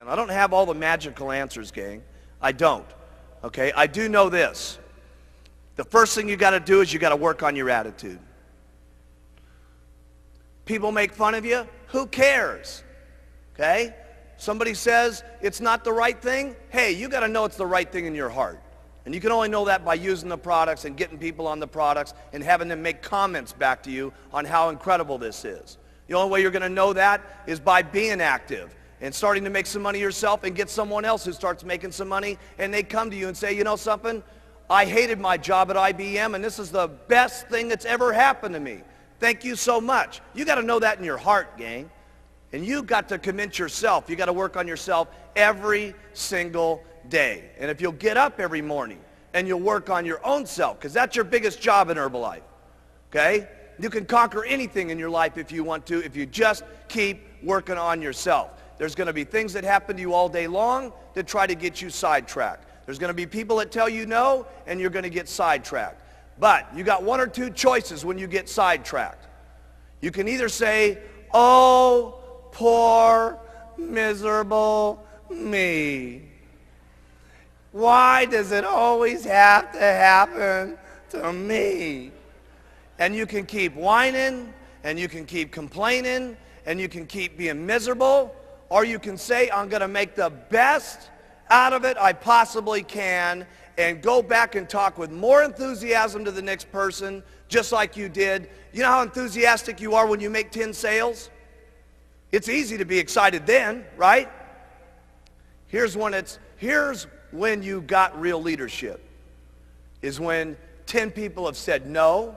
I don't have all the magical answers, gang. I don't. Okay? I do know this. The first thing you got to do is you got to work on your attitude. People make fun of you. Who cares? Okay? Somebody says it's not the right thing. Hey, you got to know it's the right thing in your heart. And you can only know that by using the products and getting people on the products and having them make comments back to you on how incredible this is. The only way you're going to know that is by being active and starting to make some money yourself and get someone else who starts making some money, and they come to you and say, you know something? I hated my job at IBM, and this is the best thing that's ever happened to me. Thank you so much. You got to know that in your heart, gang. And you got to convince yourself. You got to work on yourself every single day. And if you'll get up every morning and you'll work on your own self, because that's your biggest job in Herbalife, okay? You can conquer anything in your life if you want to, if you just keep working on yourself. There's going to be things that happen to you all day long that try to get you sidetracked. There's going to be people that tell you no, and you're going to get sidetracked. But you got one or two choices when you get sidetracked. You can either say, oh, poor, miserable me. Why does it always have to happen to me? And you can keep whining, and you can keep complaining, and you can keep being miserable, or you can say, I'm going to make the best out of it I possibly can, and go back and talk with more enthusiasm to the next person, just like you did. You know how enthusiastic you are when you make 10 sales? It's easy to be excited then, right? Here's when you got real leadership, is when 10 people have said no,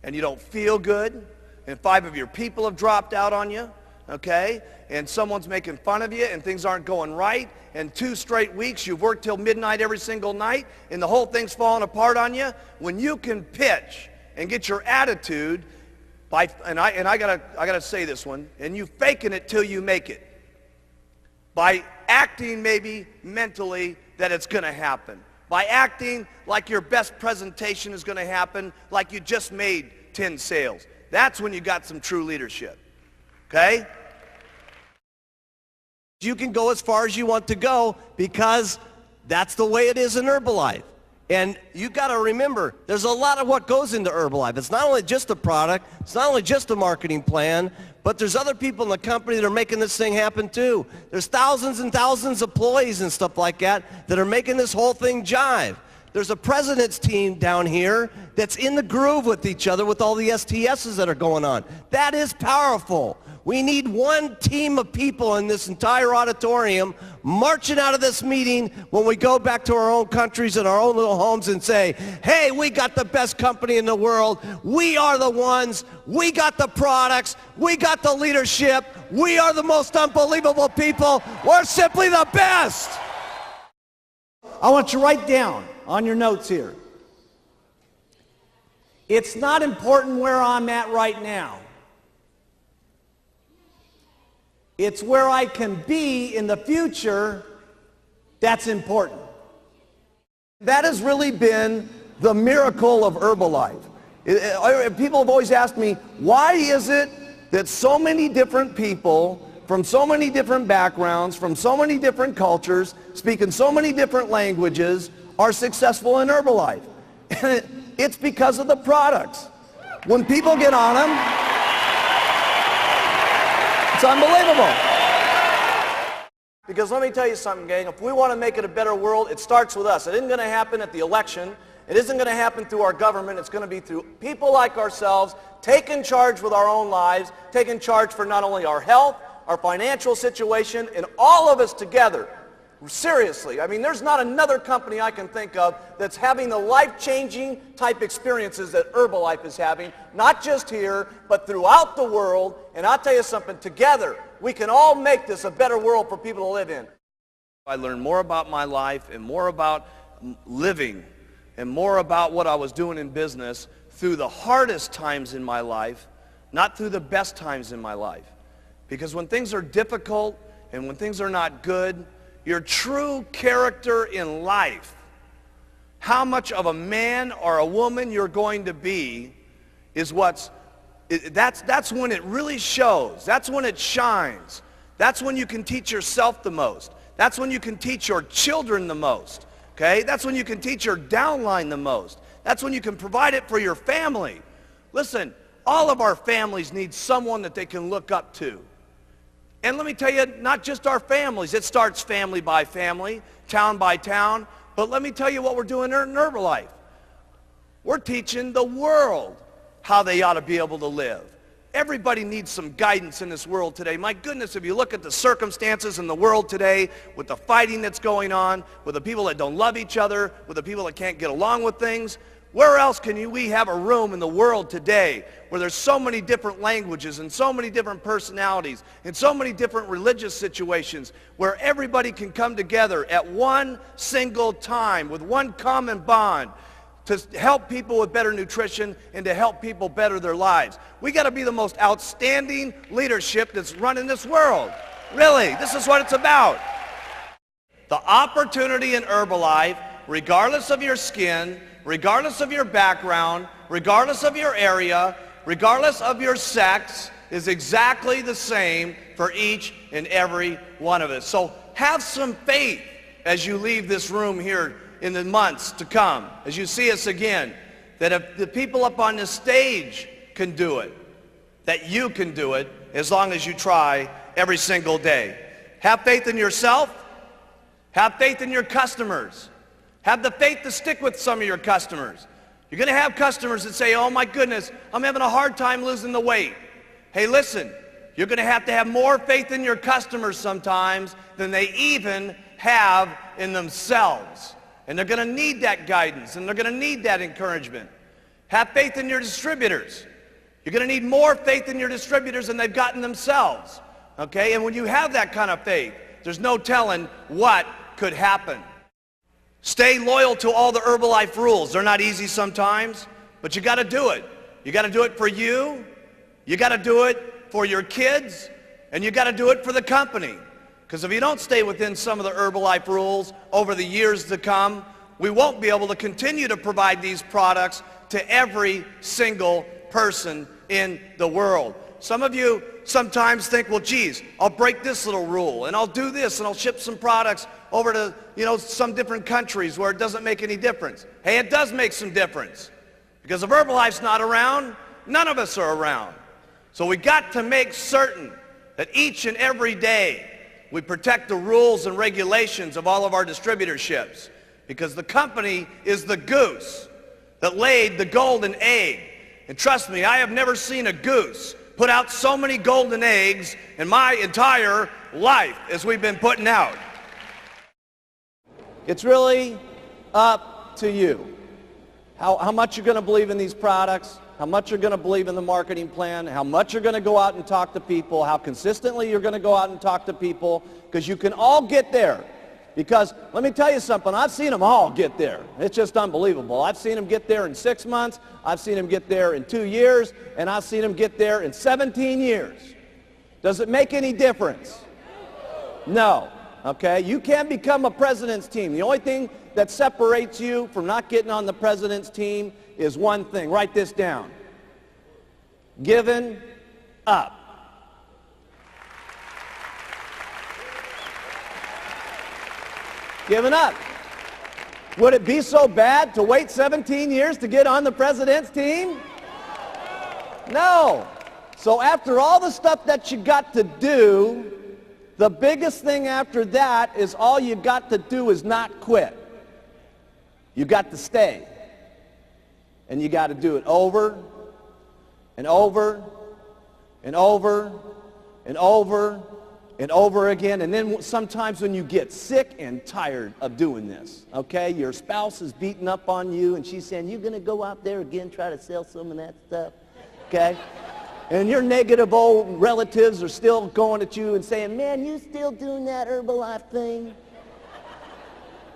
and you don't feel good, and 5 of your people have dropped out on you, okay? And someone's making fun of you, and things aren't going right, and 2 straight weeks you've worked till midnight every single night, and the whole thing's falling apart on you. When you can pitch and get your attitude, and I gotta say this one, and you faking it till you make it, by acting maybe mentally that it's going to happen, by acting like your best presentation is going to happen, like you just made 10 sales. That's when you got some true leadership, okay? You can go as far as you want to go because that's the way it is in Herbalife. And you got to remember, there's a lot of what goes into Herbalife. It's not only just a product, it's not only just a marketing plan, but there's other people in the company that are making this thing happen too. There's thousands and thousands of employees and stuff like that are making this whole thing jive. There's a president's team down here that's in the groove with each other with all the STSs that are going on. That is powerful. We need one team of people in this entire auditorium marching out of this meeting when we go back to our own countries and our own little homes and say, hey, we got the best company in the world. We are the ones. We got the products. We got the leadership. We are the most unbelievable people. We're simply the best. I want you to write down on your notes here. It's not important where I'm at right now. It's where I can be in the future that's important. That has really been the miracle of Herbalife. People have always asked me, why is it that so many different people from so many different backgrounds, from so many different cultures, speaking so many different languages, are successful in Herbalife? And it's because of the products. When people get on them, it's unbelievable. Because let me tell you something, gang. If we want to make it a better world, it starts with us. It isn't going to happen at the election. It isn't going to happen through our government. It's going to be through people like ourselves, taking charge with our own lives, taking charge for not only our health, our financial situation, and all of us together. Seriously, I mean, there's not another company I can think of that's having the life-changing type experiences that Herbalife is having, not just here, but throughout the world. And I'll tell you something, together, we can all make this a better world for people to live in. I learned more about my life and more about living and more about what I was doing in business through the hardest times in my life, not through the best times in my life. Because when things are difficult and when things are not good, your true character in life, how much of a man or a woman you're going to be, is that's when it really shows. That's when it shines. That's when you can teach yourself the most. That's when you can teach your children the most. Okay? That's when you can teach your downline the most. That's when you can provide it for your family. Listen, all of our families need someone that they can look up to. And let me tell you, not just our families. It starts family by family, town by town. But let me tell you what we're doing in Herbalife. We're teaching the world how they ought to be able to live. Everybody needs some guidance in this world today. My goodness, if you look at the circumstances in the world today, with the fighting that's going on, with the people that don't love each other, with the people that can't get along with things, where else can we have a room in the world today where there's so many different languages and so many different personalities and so many different religious situations where everybody can come together at one single time with one common bond to help people with better nutrition and to help people better their lives. We got to be the most outstanding leadership that's running this world. Really, this is what it's about. The opportunity in Herbalife, regardless of your skin, regardless of your background, regardless of your area, regardless of your sex, is exactly the same for each and every one of us. So have some faith as you leave this room here in the months to come, as you see us again, that if the people up on this stage can do it, that you can do it as long as you try every single day. Have faith in yourself. Have faith in your customers. Have the faith to stick with some of your customers. You're going to have customers that say, oh my goodness, I'm having a hard time losing the weight. Hey, listen, you're going to have more faith in your customers sometimes than they even have in themselves. And they're going to need that guidance, and they're going to need that encouragement. Have faith in your distributors. You're going to need more faith in your distributors than they've gotten themselves. Okay? And when you have that kind of faith, there's no telling what could happen. Stay loyal to all the Herbalife rules. They're not easy sometimes, but you got to do it. You got to do it for you. You got to do it for your kids, and you got to do it for the company. Because if you don't stay within some of the Herbalife rules over the years to come, we won't be able to continue to provide these products to every single person in the world. Some of you sometimes think, well, geez, I'll break this little rule, and I'll do this, and I'll ship some products over to, some different countries where it doesn't make any difference. Hey, it does make some difference. Because if Herbalife's not around, none of us are around. So we got to make certain that each and every day we protect the rules and regulations of all of our distributorships, because the company is the goose that laid the golden egg. And trust me, I have never seen a goose put out so many golden eggs in my entire life as we've been putting out. It's really up to you. How much you're going to believe in these products, how much you're going to believe in the marketing plan, how much you're going to go out and talk to people, how consistently you're going to go out and talk to people, because you can all get there. Because let me tell you something, I've seen them all get there. It's just unbelievable. I've seen them get there in 6 months, I've seen them get there in 2 years, and I've seen them get there in 17 years. Does it make any difference? No. Okay? You can't become a president's team. The only thing that separates you from not getting on the president's team is one thing. Write this down. Giving up. Giving up. Would it be so bad to wait 17 years to get on the president's team? No. So after all the stuff that you got to do, the biggest thing after that is all you got to do is not quit. You got to stay. And you got to do it over and over and over and over and over again. And then sometimes when you get sick and tired of doing this, okay, your spouse is beating up on you and she's saying, you're going to go out there again, try to sell some of that stuff, okay? And your negative old relatives are still going at you and saying, man, you still doing that Herbalife thing?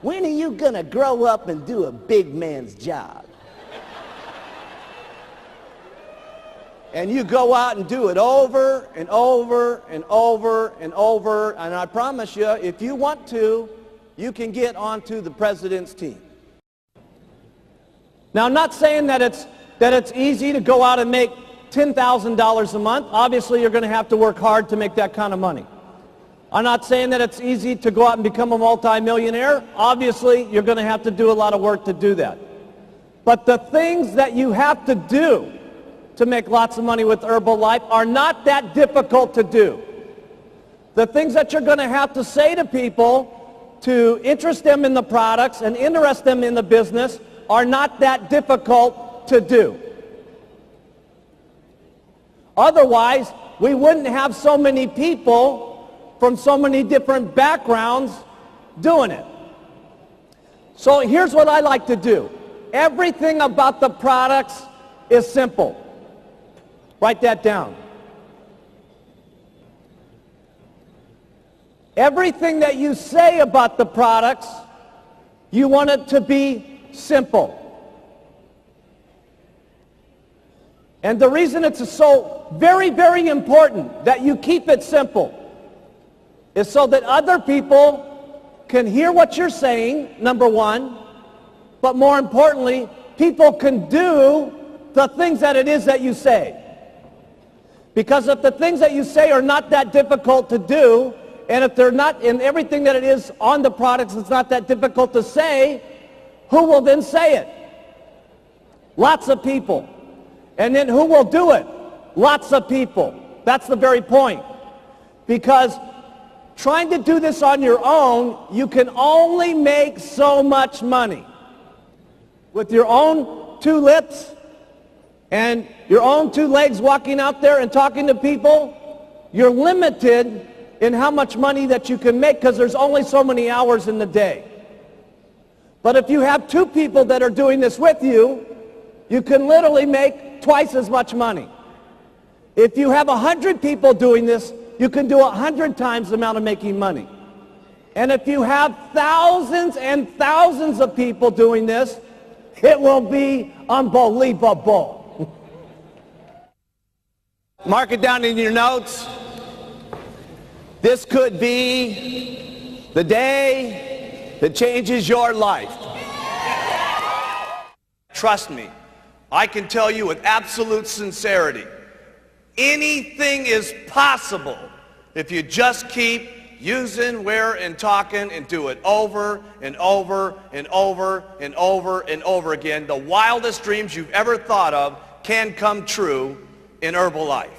When are you going to grow up and do a big man's job? And you go out and do it over and over and over and over. And I promise you, if you want to, you can get onto the president's team. Now, I'm not saying that it's easy to go out and make $10,000 a month. Obviously, you're going to have to work hard to make that kind of money. I'm not saying that it's easy to go out and become a multimillionaire. Obviously, you're going to have to do a lot of work to do that. But the things that you have to do to make lots of money with Herbalife are not that difficult to do. The things that you're going to have to say to people to interest them in the products and interest them in the business are not that difficult to do. Otherwise, we wouldn't have so many people from so many different backgrounds doing it. So here's what I like to do. Everything about the products is simple. Write that down. Everything that you say about the products, you want it to be simple. And the reason it's so very, very important that you keep it simple is so that other people can hear what you're saying, number one, but more importantly, people can do the things that it is that you say. Because if the things that you say are not that difficult to do, and if they're not in everything that it is on the products, it's not that difficult to say, who will then say it? Lots of people. And then who will do it? Lots of people. That's the very point. Because trying to do this on your own, you can only make so much money. With your own two lips and your own two legs walking out there and talking to people, you're limited in how much money that you can make because there's only so many hours in the day. But if you have two people that are doing this with you, you can literally make twice as much money. If you have 100 people doing this, you can do 100 times the amount of making money. And if you have thousands and thousands of people doing this, it will be unbelievable. Mark it down in your notes. This could be the day that changes your life. Trust me, I can tell you with absolute sincerity, anything is possible if you just keep using, where, and talking and do it over and over and over and over and over again. The wildest dreams you've ever thought of can come true in Herbalife.